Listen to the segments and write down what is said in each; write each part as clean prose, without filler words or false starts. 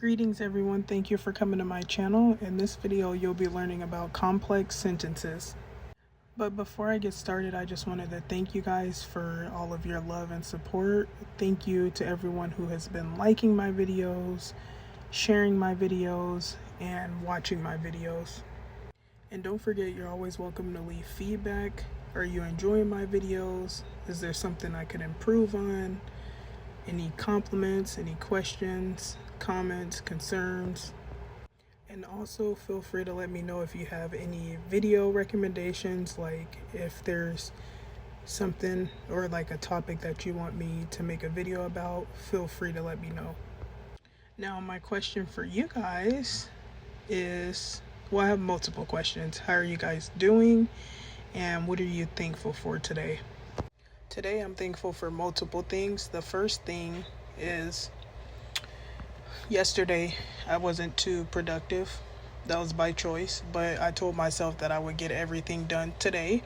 Greetings everyone, thank you for coming to my channel. In this video you'll be learning about complex sentences. But before I get started, I just wanted to thank you guys for all of your love and support. Thank you to everyone who has been liking my videos, sharing my videos, and watching my videos. And don't forget, you're always welcome to leave feedback. Are you enjoying my videos? Is there something I could improve on? Any compliments, any questions, comments, concerns? And also feel free to let me know if you have any video recommendations, like if there's something or like a topic that you want me to make a video about, feel free to let me know. Now my question for you guys is, well, I have multiple questions. How are you guys doing? And what are you thankful for today? Today I'm thankful for multiple things. The first thing is yesterday I wasn't too productive. That was by choice, but I told myself that I would get everything done today.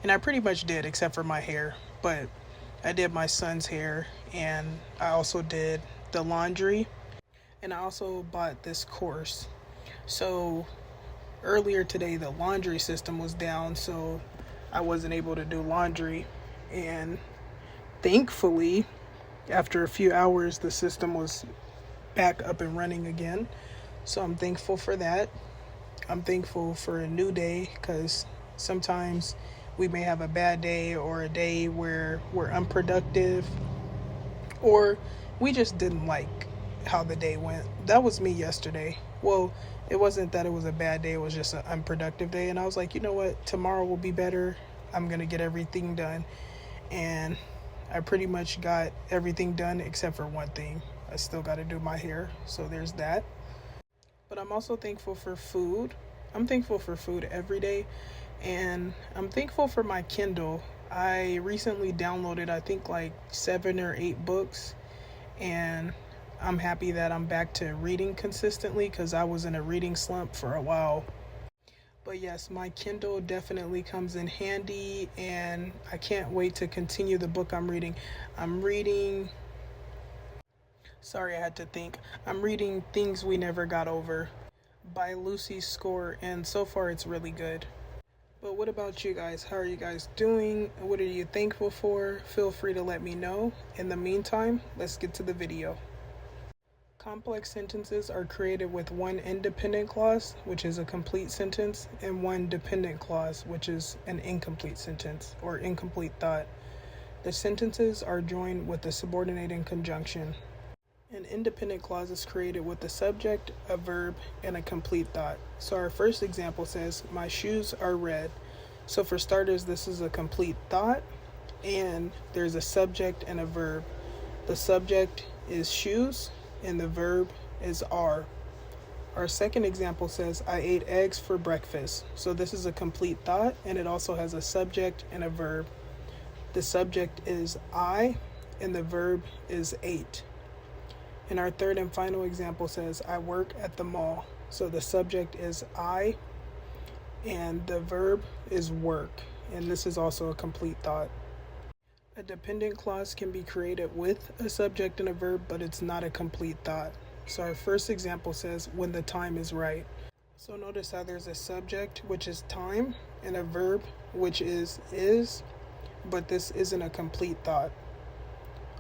And I pretty much did, except for my hair. But I did my son's hair, and I also did the laundry. And I also bought this course. So earlier today the laundry system was down, so I wasn't able to do laundry. And thankfully, after a few hours, the system was back up and running again. So I'm thankful for that. I'm thankful for a new day, because sometimes we may have a bad day or a day where we're unproductive, or we just didn't like how the day went. That was me yesterday. Well, it wasn't that it was a bad day, it was just an unproductive day. And I was like, you know what? Tomorrow will be better. I'm going to get everything done. And I pretty much got everything done except for one thing. I still got to do my hair, so there's that. But I'm also thankful for food. I'm thankful for food every day, and I'm thankful for my Kindle. I recently downloaded, I think, like 7 or 8 books, and I'm happy that I'm back to reading consistently, because I was in a reading slump for a while. But yes, my Kindle definitely comes in handy, and I can't wait to continue the book I'm reading. I'm reading Things We Never Got Over by Lucy Score, and so far it's really good. But what about you guys? How are you guys doing? What are you thankful for? Feel free to let me know. In the meantime, let's get to the video. Complex sentences are created with one independent clause, which is a complete sentence, and one dependent clause, which is an incomplete sentence or incomplete thought. The sentences are joined with a subordinating conjunction. An independent clause is created with a subject, a verb, and a complete thought. So our first example says, my shoes are red. So for starters, this is a complete thought, and there's a subject and a verb. The subject is shoes, and the verb is are. Our second example says, I ate eggs for breakfast. So this is a complete thought, and it also has a subject and a verb. The subject is I, and the verb is ate. And our third and final example says, I work at the mall. So the subject is I, and the verb is work. And this is also a complete thought. A dependent clause can be created with a subject and a verb, but it's not a complete thought. So our first example says, when the time is right. So notice how there's a subject, which is time, and a verb, which is, but this isn't a complete thought.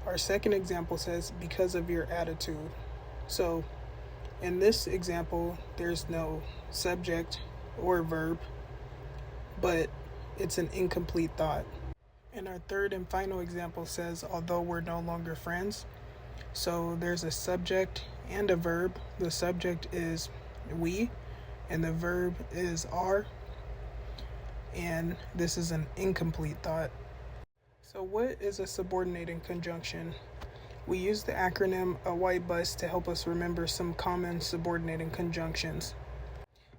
Our second example says, because of your attitude. So in this example, there's no subject or verb, but it's an incomplete thought. And our third and final example says, although we're no longer friends. So there's a subject and a verb. The subject is we, and the verb is are. And this is an incomplete thought. So what is a subordinating conjunction? We use the acronym A White Bus to help us remember some common subordinating conjunctions.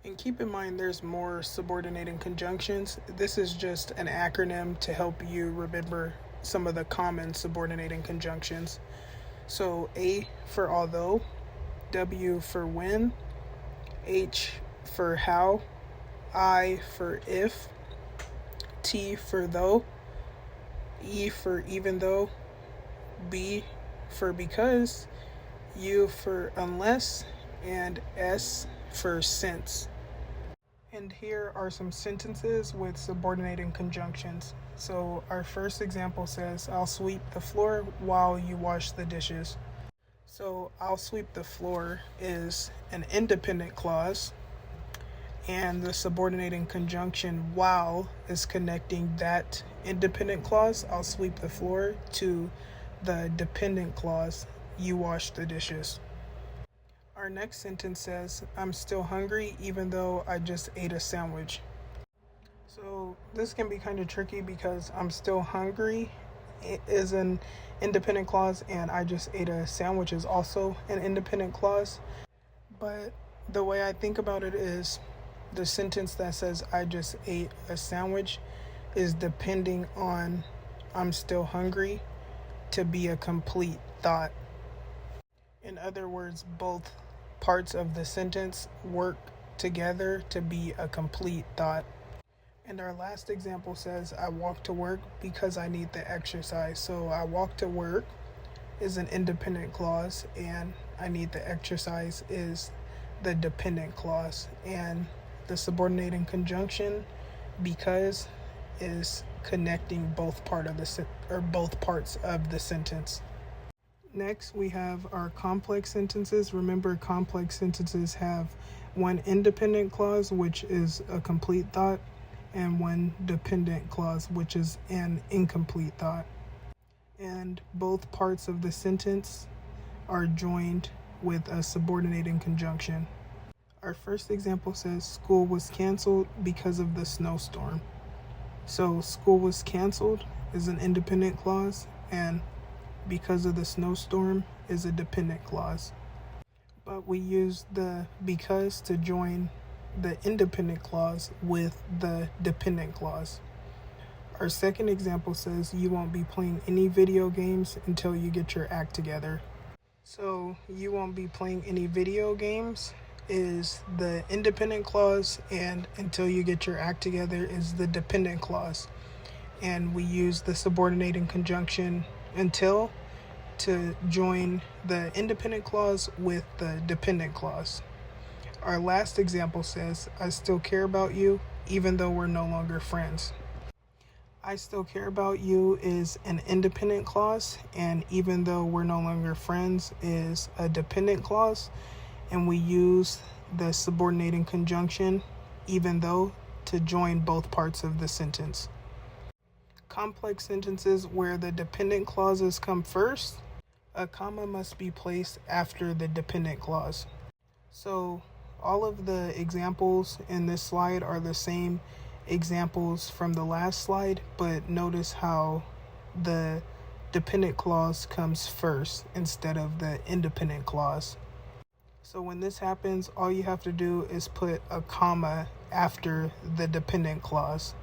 And keep in mind there's more subordinating conjunctions. This is just an acronym to help you remember some of the common subordinating conjunctions. So A for although, W for when, H for how, I for if, T for though, E for even though, B for because, U for unless, and S for since. And here are some sentences with subordinating conjunctions. So our first example says, I'll sweep the floor while you wash the dishes. So I'll sweep the floor is an independent clause, and the subordinating conjunction while is connecting that independent clause, I'll sweep the floor, to the dependent clause, you wash the dishes. Our next sentence says, I'm still hungry even though I just ate a sandwich. So this can be kind of tricky because I'm still hungry is an independent clause, and I just ate a sandwich is also an independent clause. But the way I think about it is the sentence that says I just ate a sandwich is depending on I'm still hungry to be a complete thought. In other words, both parts of the sentence work together to be a complete thought. And our last example says, I walk to work because I need the exercise. So I walk to work is an independent clause, and I need the exercise is the dependent clause. And the subordinating conjunction, because, is connecting both parts of the sentence. Next, we have our complex sentences. Remember, complex sentences have one independent clause, which is a complete thought, and one dependent clause, which is an incomplete thought. And both parts of the sentence are joined with a subordinating conjunction. Our first example says, school was canceled because of the snowstorm. So school was canceled is an independent clause, and because of the snowstorm is a dependent clause. But we use the because to join the independent clause with the dependent clause. Our second example says, you won't be playing any video games until you get your act together. So you won't be playing any video games is the independent clause, and until you get your act together is the dependent clause. And we use the subordinating conjunction until to join the independent clause with the dependent clause. Our last example says, I still care about you even though we're no longer friends. I still care about you is an independent clause, and even though we're no longer friends is a dependent clause, and we use the subordinating conjunction even though to join both parts of the sentence. Complex sentences where the dependent clauses come first, a comma must be placed after the dependent clause. So all of the examples in this slide are the same examples from the last slide, but notice how the dependent clause comes first instead of the independent clause. So when this happens, all you have to do is put a comma after the dependent clause.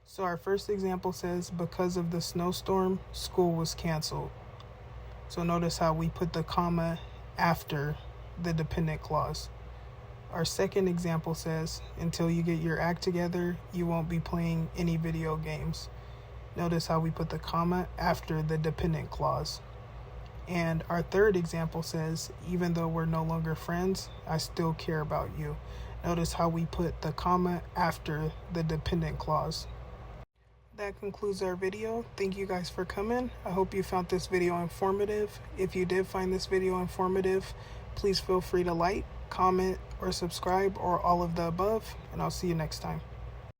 So our first example says, because of the snowstorm, school was canceled. So notice how we put the comma after the dependent clause. Our second example says, until you get your act together, you won't be playing any video games. Notice how we put the comma after the dependent clause. And our third example says, even though we're no longer friends, I still care about you. Notice how we put the comma after the dependent clause. That concludes our video. Thank you guys for coming. I hope you found this video informative. If you did find this video informative, please feel free to like, comment, or subscribe, or all of the above, and I'll see you next time.